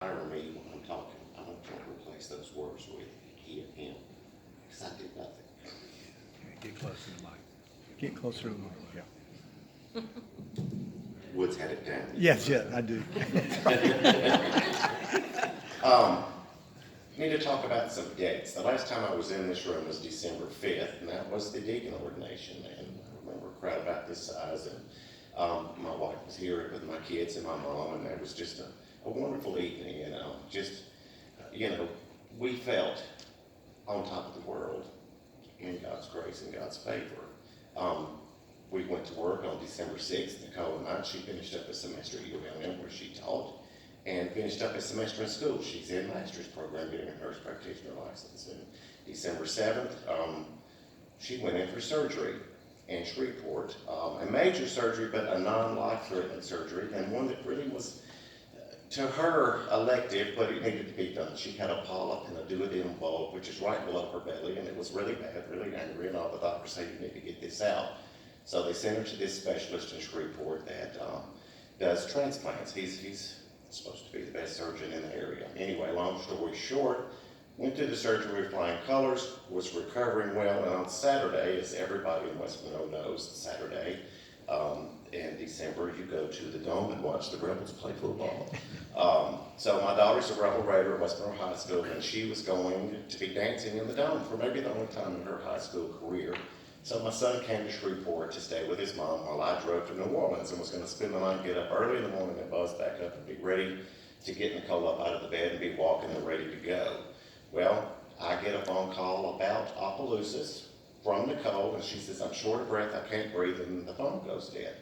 Hire me when I'm talking. I don't try to replace those words with he or him, because I did nothing. Get closer to the mic. Get closer to the mic, yeah. Woods had it down. Yes, I do. Need to talk about some dates. The last time I was in this room was December 5th, and that was the deacon ordination. And I remember a crowd about this size, and my wife was here with my kids and my mom, and it was just a wonderful evening. We felt on top of the world in God's grace and God's favor. We went to work on December 6th. Nicole and I, she finished up a semester at ULM where she taught, and finished up a semester in school. She's in master's program getting a nurse practitioner license. And December 7th, she went in for surgery in Shreveport, a major surgery, but a non-life-threatening surgery, and one that really was, to her, elective, but it needed to be done. She had a polyp and a duodenum bulb, which is right below her belly, and it was really bad, really angry, and all the doctors said, you need to get this out. So they sent her to this specialist in Shreveport that does transplants. He's supposed to be the best surgeon in the area. Anyway, long story short, went through the surgery with flying colors, was recovering well, and on Saturday, as everybody in West Monroe knows, Saturday in December, you go to the Dome and watch the Rebels play football. So my daughter's a Rebel Raider at West Monroe High School, and she was going to be dancing in the Dome for maybe the only time in her high school career. So my son came to Shreveport to stay with his mom while I drove to New Orleans and was going to spend the night, get up early in the morning and buzz back up and be ready to get Nicole up out of the bed and be walking and ready to go. Well, I get a phone call about Opelousas from Nicole, and she says, I'm short of breath, I can't breathe, and the phone goes dead.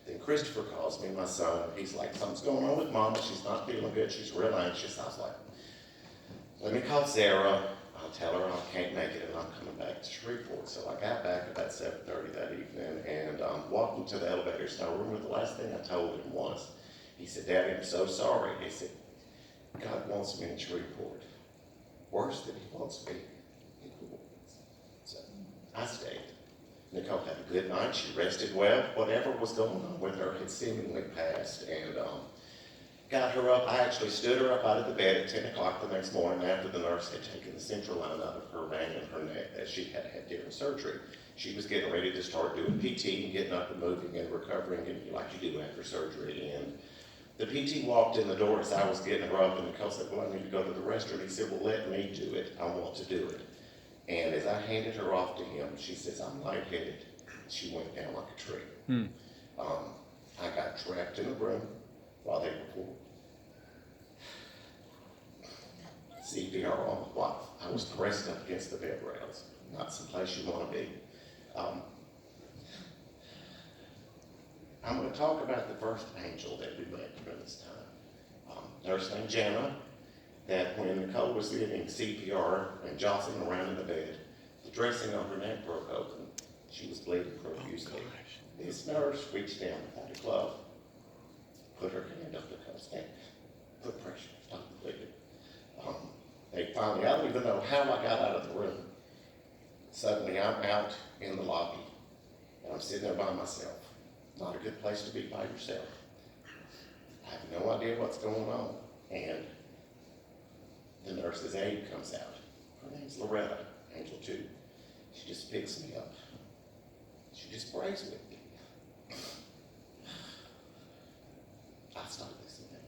Then Christopher calls me, my son, and he's like, something's going on with Mama, she's not feeling good, she's real anxious. I was like, let me call Sarah. I'll tell her I can't make it and I'm coming back to Shreveport. So I got back about 7:30 that evening and walked into the elevators. Now remember the last thing I told him was, he said, Daddy, I'm so sorry. He said, God wants me in Shreveport. Worse than he wants me in New Orleans. So I stayed. Nicole had a good night. She rested well. Whatever was going on with her had seemingly passed, and got her up. I actually stood her up out of the bed at 10 o'clock the next morning after the nurse had taken the central line out of her vein in her neck that she had had during surgery. She was getting ready to start doing PT and getting up and moving and recovering and like you do after surgery. And the PT walked in the door as I was getting her up, and Nicole said, well, I need to go to the restroom. He said, well, let me do it. I want to do it. And as I handed her off to him, she says, I'm lightheaded. She went down like a tree. I got trapped in the room while they were CPR on my wife. I was pressed up against the bed rails, not someplace you want to be. I'm going to talk about the first angel that we met during this time. Nurse named Jana, that when Nicole was giving CPR and jostling around in the bed, the dressing on her neck broke open. She was bleeding profusely. This nurse reached down without a glove, put her hand up Nicole's neck, put pressure, stop the bleeding. They finally, I don't even know how I got out of the room. Suddenly I'm out in the lobby, and I'm sitting there by myself. Not a good place to be by yourself. I have no idea what's going on. And the nurse's aide comes out. Her name's Loretta, Angel 2. She just picks me up. She just prays with me. I started listening.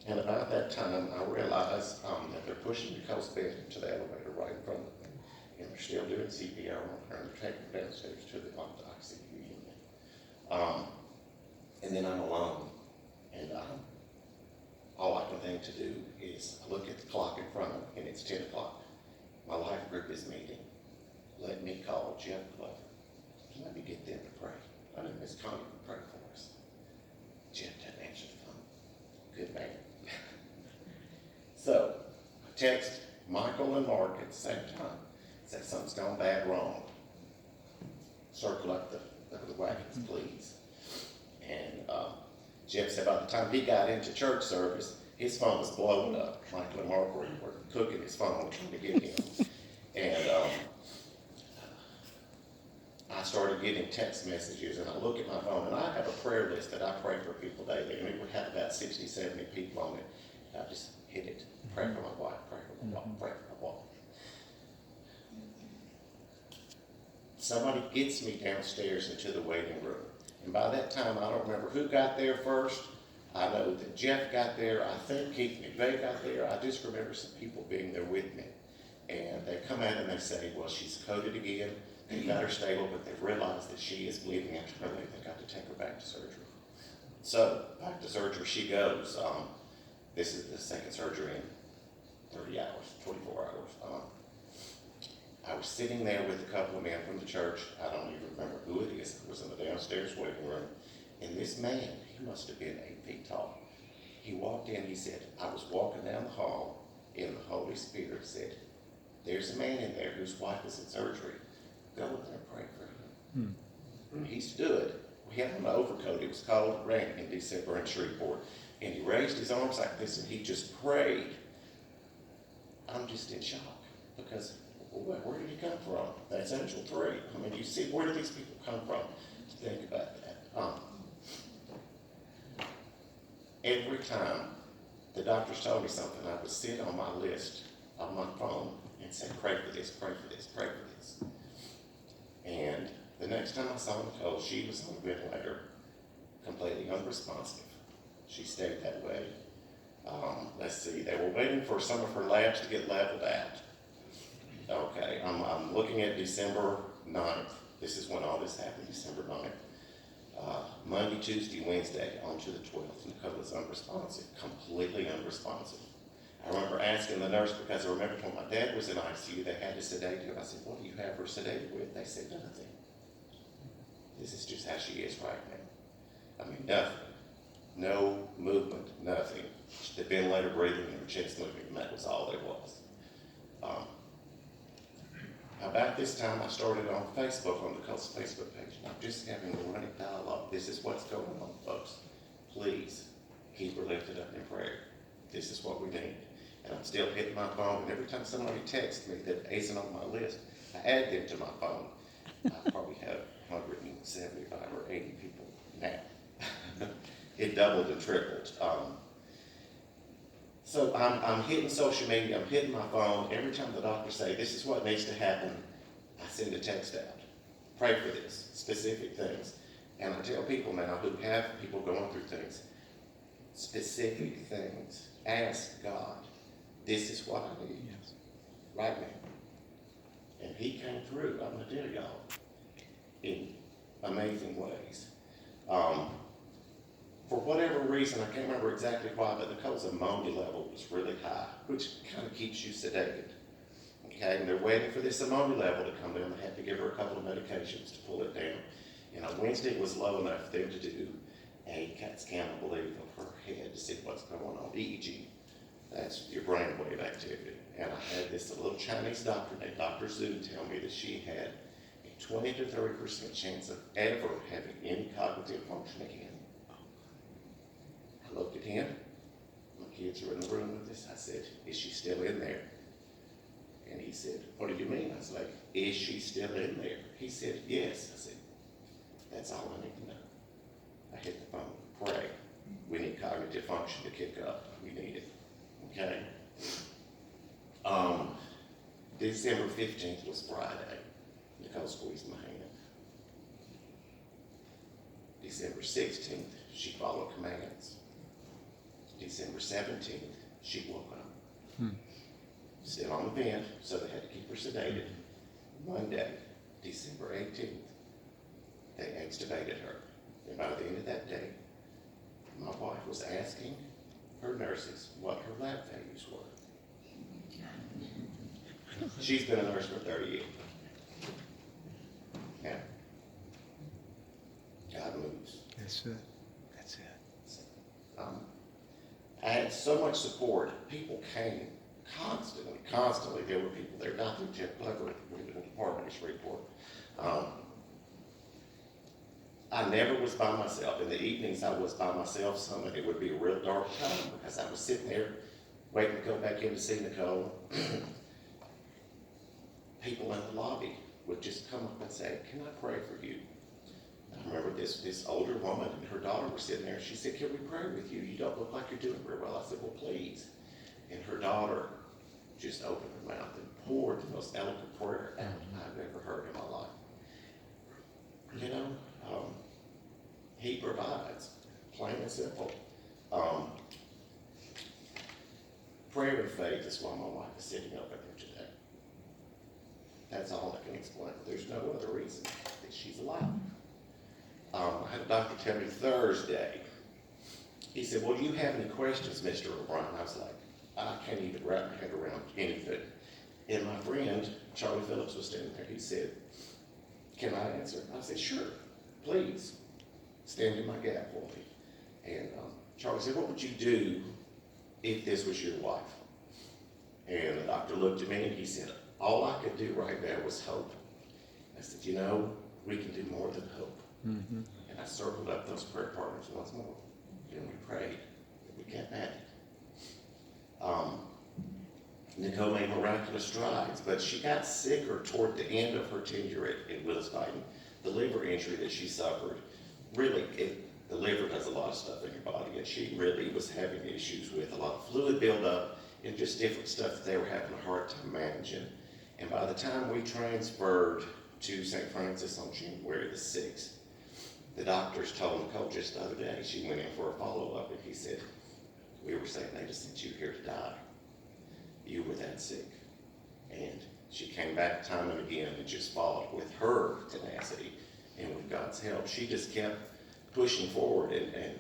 And about that time, I realized that they're pushing Nicole's bed into the elevator right in front of me. And they're still doing CPR on her, and they're taking her downstairs to the ICU unit. And then I'm alone. And all I can think to do is look at the clock in front of me, and it's 10 o'clock. My life group is meeting. Let me call Jeff Glover. Let me get them to pray. I know Miss Connie will pray for us. Jeff didn't answer the phone. Good man. So, I text Michael and Mark at the same time. Said something's gone bad wrong. Circle up the wagons, please. And Jeff said by the time he got into church service, his phone was blowing up. Michael and Mark were cooking his phone, trying to get him. And I started getting text messages, and I look at my phone, and I have a prayer list that I pray for people daily, and it would have about 60, 70 people on it. And I just hit it, pray for my wife, pray for my wife, pray for my wife. Somebody gets me downstairs into the waiting room, and by that time, I don't remember who got there first. I know that Jeff got there, I think Keith McVeigh got there, I just remember some people being there with me. And they come out and they say, well, she's coded again, they've got her stable, but they've realized that she is bleeding internally, they've got to take her back to surgery. So, back to surgery she goes. This is the second surgery in 30 hours, 24 hours. I was sitting there with a couple of men from the church, I don't even remember who it is, it was in the downstairs waiting room, and this man, he must have been 8 feet tall. He walked in, he said, I was walking down the hall, and the Holy Spirit said, there's a man in there whose wife is in surgery. Go in there and pray for him. And he stood. We had on an overcoat. It was cold, it rained in December in Shreveport. And he raised his arms like this and he just prayed. I'm just in shock because where did he come from? That's Angel 3. I mean, you see, where do these people come from? Think about that. Every time the doctors told me something, I would sit on my list on my phone and say, pray for this, pray for this, pray for this. And the next time I saw Nicole, she was on the ventilator, completely unresponsive. She stayed that way. Let's see, they were waiting for some of her labs to get leveled out. Okay, I'm looking at December 9th. This is when all this happened, December 9th. Monday, Tuesday, Wednesday, on to the 12th. Nicole was unresponsive, completely unresponsive. I remember asking the nurse, because I remember when my dad was in ICU, they had to sedate him. I said, what do you have her sedated with? They said, nothing. This is just how she is right now. I mean, nothing. No movement, nothing. The ventilator breathing and her chest moving, and that was all it was. About this time, I started on Facebook, on Nicole's Facebook page, and I'm just having a running dialogue. This is what's going on, folks. Please keep her lifted up in prayer. This is what we need. And I'm still hitting my phone, and every time somebody texts me that isn't on my list, I add them to my phone. I probably have 175 or 80 people now. It doubled and tripled. So I'm hitting social media, I'm hitting my phone. Every time the doctors say, this is what needs to happen, I send a text out. Pray for this, specific things. And I tell people now who have people going through things, specific things. Ask God, this is what I need right now. And he came through, I'm going to tell y'all, in amazing ways. For whatever reason, I can't remember exactly why, but Nicole's ammonia level was really high, which kind of keeps you sedated. Okay, and they're waiting for this ammonia level to come down. They had to give her a couple of medications to pull it down. And on Wednesday, it was low enough for them to do a CAT scan, I believe, of her head to see what's going on. EEG, that's your brainwave activity. And I had this little Chinese doctor named Dr. Zhu tell me that she had a 20 to 30% chance of ever having any cognitive function again. I looked at him, my kids are in the room with us, I said, is she still in there? And he said, what do you mean? I was like, is she still in there? He said, yes. I said, that's all I need to know. I hit the phone, pray. We need cognitive function to kick up. We need it, okay? December 15th was Friday. Nicole squeezed my hand. December 16th, she followed commands. December 17th, she woke up. Still on the vent, so they had to keep her sedated. Monday, December 18th, they extubated her. And by the end of that day, my wife was asking her nurses what her lab values were. She's been a nurse for 30 years. Now, God moves. That's it. That's it. I had so much support. People came constantly. There were people there. Dr. Jeff Glover with the department of Shreveport. I never was by myself. In the evenings, I was by myself. Some of it would be a real dark time because I was sitting there waiting to go back in to see Nicole. People in the lobby would just come up and say, can I pray for you? I remember this older woman and her daughter were sitting there. She said, can we pray with you? You don't look like you're doing very well. I said, well, please. And her daughter just opened her mouth and poured the most eloquent prayer out I've ever heard in my life. You know, he provides, plain and simple. Prayer and faith is why my wife is sitting over there today. That's all I can explain. There's no other reason that she's alive. I had a doctor tell me Thursday, he said, well, do you have any questions, Mr. O'Brien? I was like, I can't even wrap my head around anything. And my friend, Charlie Phillips, was standing there. He said, can I answer? I said, sure, please, stand in my gap for me. And Charlie said, what would you do if this was your wife? And the doctor looked at me and he said, all I could do right now was hope. I said, you know, we can do more than hope. Mm-hmm. And I circled up those prayer partners once more. And we prayed. And we kept at it. Nicole made miraculous strides, but she got sicker toward the end of her tenure at Willis-Biden. The liver injury that she suffered, really, the liver does a lot of stuff in your body, and she really was having issues with a lot of fluid buildup and just different stuff that they were having a hard time managing. And by the time we transferred to St. Francis on January the 6th, the doctors told Nicole just the other day, she went in for a follow-up, and he said, we were saying they just sent you here to die. You were that sick. And she came back time and again and just fought with her tenacity. And with God's help, she just kept pushing forward. And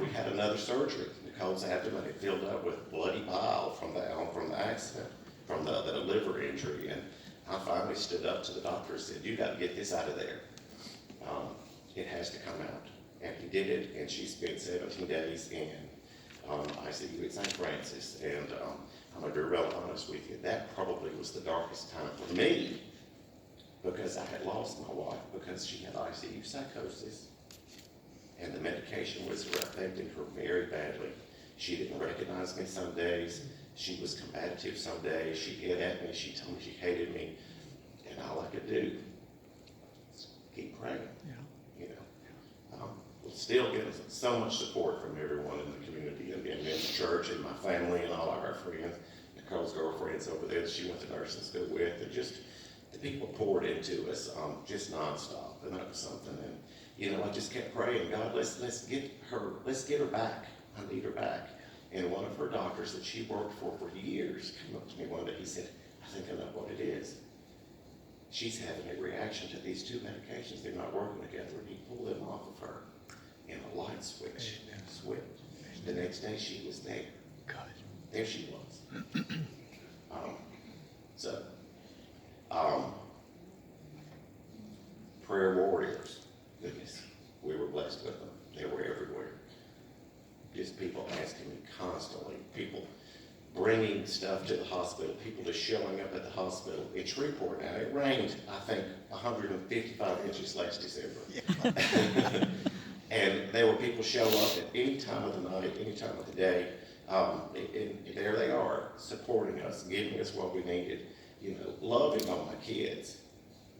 we had another surgery. Nicole's abdomen had filled up with bloody bile from the accident, from the liver injury. And I finally stood up to the doctor and said, you got to get this out of there. It has to come out. And he did it, and she spent 17 days in ICU at St. Francis. And I'm going to be real honest with you, that probably was the darkest time for me, because I had lost my wife because she had ICU psychosis. And the medication was affecting her very badly. She didn't recognize me some days. She was combative some days. She hit at me. She told me she hated me. And all I could do was keep praying. Yeah. You know, still getting so much support from everyone in the community and in the church and my family and all of our friends. Nicole's girlfriends over there that she went to nursing school with, and just the people poured into us just nonstop. And that was something. And you know, I just kept praying, God, let's get her back. I need her back. And one of her doctors that she worked for years came up to me one day. He said, I think I know what it is. She's having a reaction to these two medications. They're not working together. And he pulled them off of her. And a light switch switched. The next day she was there. There she was. Prayer warriors. Goodness, we were blessed with them. They were everywhere. Just people asking me constantly. People bringing stuff to the hospital. People just showing up at the hospital. In Shreveport now, it rained, I think, 155 inches last December. Yeah. And there were people show up at any time of the night, any time of the day. And there they are, supporting us, giving us what we needed. You know, loving on my kids.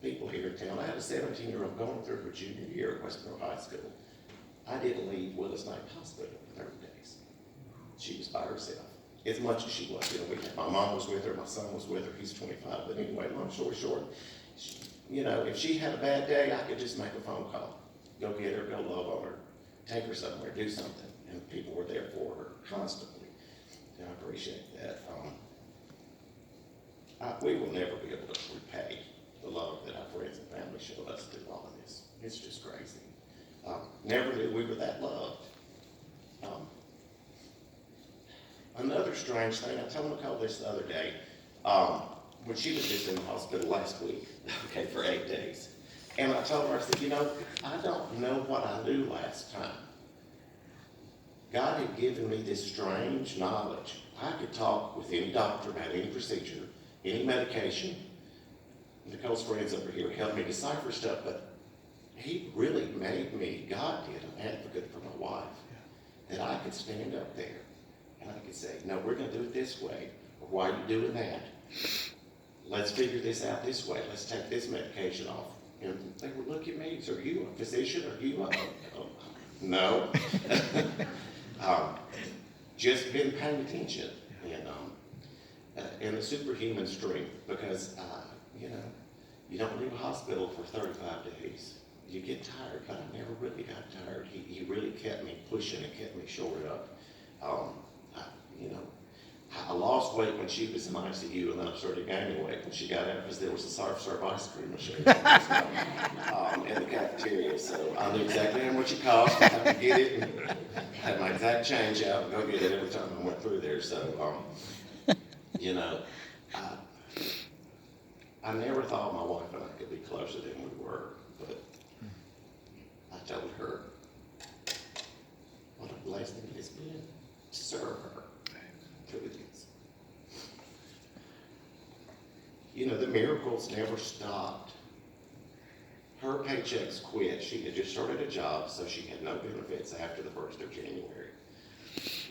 People here in town. I had a 17-year-old going through her junior year at West Monroe High School. I didn't leave Willis-Knight Hospital for 30 days. She was by herself, as much as she was. You know, my mom was with her, my son was with her. He's 25. But anyway, long story short, you know, if she had a bad day, I could just make a phone call, go get her, go love on her, take her somewhere, do something, and people were there for her constantly. And I appreciate that. We will never be able to repay the love that our friends and family showed us through all of this. It's just crazy. Never knew we were that loved. Another strange thing, I told Nicole this the other day, when she was just in the hospital last week, okay, for 8 days. And I told her, I said, you know, I don't know what I knew last time. God had given me this strange knowledge. I could talk with any doctor about any procedure, any medication. Nicole's friends over here helped me decipher stuff, but he really made me, God did, an advocate for my wife. That I could stand up there and I could say, no, we're going to do it this way. Or why are you doing that? let's figure this out this way, let's take this medication off. And they would look at me, so are you a physician, are you no. Just been paying attention, and the superhuman strength, because, you don't leave a hospital for 35 days. You get tired, but I never really got tired. He really kept me pushing and kept me shored up. I lost weight when she was in ICU, and then I started gaining weight when she got out because there was a serve ice cream machine in the cafeteria. So I knew exactly how much it cost. I had to get it and had my exact change out and go get it every time I went through there. So, I never thought my wife and I could be closer than we were, but I told her what a blessing it has been to serve her through this. The miracles never stopped. Her paychecks quit. She had just started a job, so she had no benefits after the 1st of January.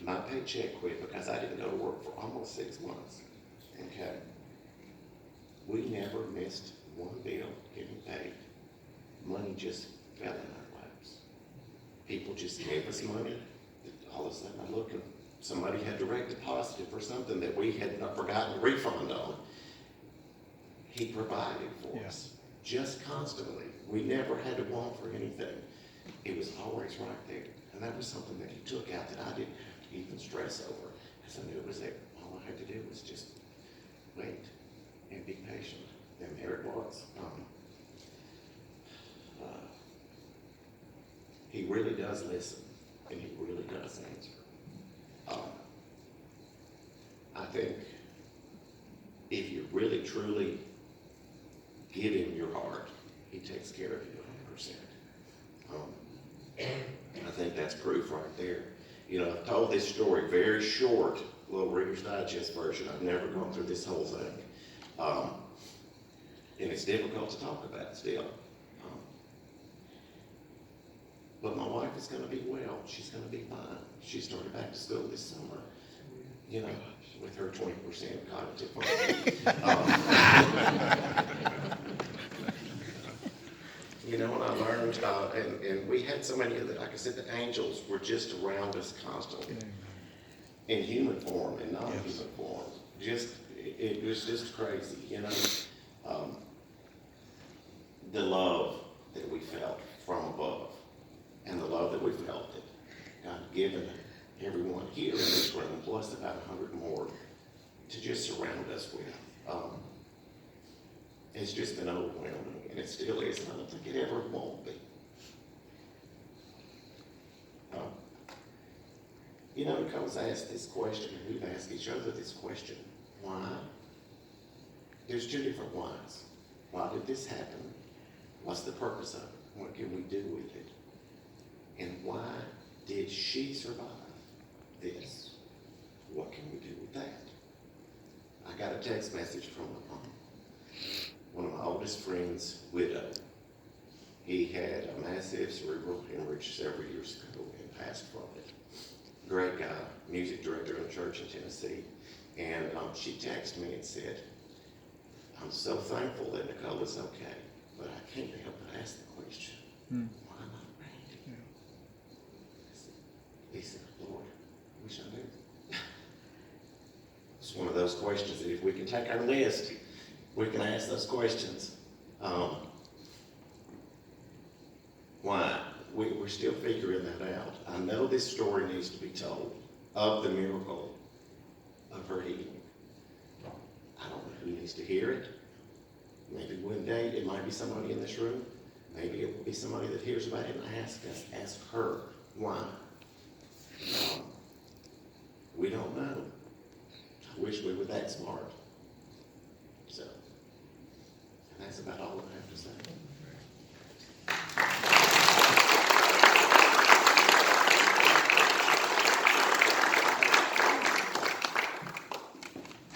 My paycheck quit because I didn't go to work for almost 6 months. Okay? We never missed one bill getting paid. Money just fell in our laps. People just gave us money. All of a sudden I look and somebody had direct deposited for something that we had not forgotten to refund on. He provided for us, just constantly. We never had to want for anything. It was always right there. And that was something that he took out that I didn't have to even stress over, because I knew it was there. All I had to do was just wait and be patient. And there it was. He really does listen, and he really does answer. I think if you really, truly give him your heart, he takes care of you 100%. I think that's proof right there. I've told this story very short, little Reader's Digest version. I've never gone through this whole thing. And it's difficult to talk about still. But my wife is going to be well. She's going to be fine. She started back to school this summer, with her 20% cognitive function. And I learned, and we had so many of the, like I said, the angels were just around us constantly, in human form and non-human form. It was just crazy, the love that we felt from above, and the love that we felt that God had given everyone here in this room, plus about 100 more, to just surround us with. It's just been overwhelming, and it still is, and I don't think it ever won't be. Nicole's asked this question, and we've asked each other this question: why? There's 2 different whys. Why did this happen? What's the purpose of it? What can we do with it? And why did she survive this? What can we do with that? I got a text message from one of my oldest friends' widow. He had a massive cerebral hemorrhage several years ago and passed from it. Great guy, music director in a church in Tennessee. And she texted me and said, "I'm so thankful that Nicole is okay, but I can't help but ask the question, why not Randy?" He said, "Lord, I wish I knew." It's one of those questions that if we can take our list, we can ask those questions. Why? We're still figuring that out. I know this story needs to be told of the miracle of her healing. I don't know who needs to hear it. Maybe one day it might be somebody in this room. Maybe it will be somebody that hears about it and ask her why. We don't know. I wish we were that smart.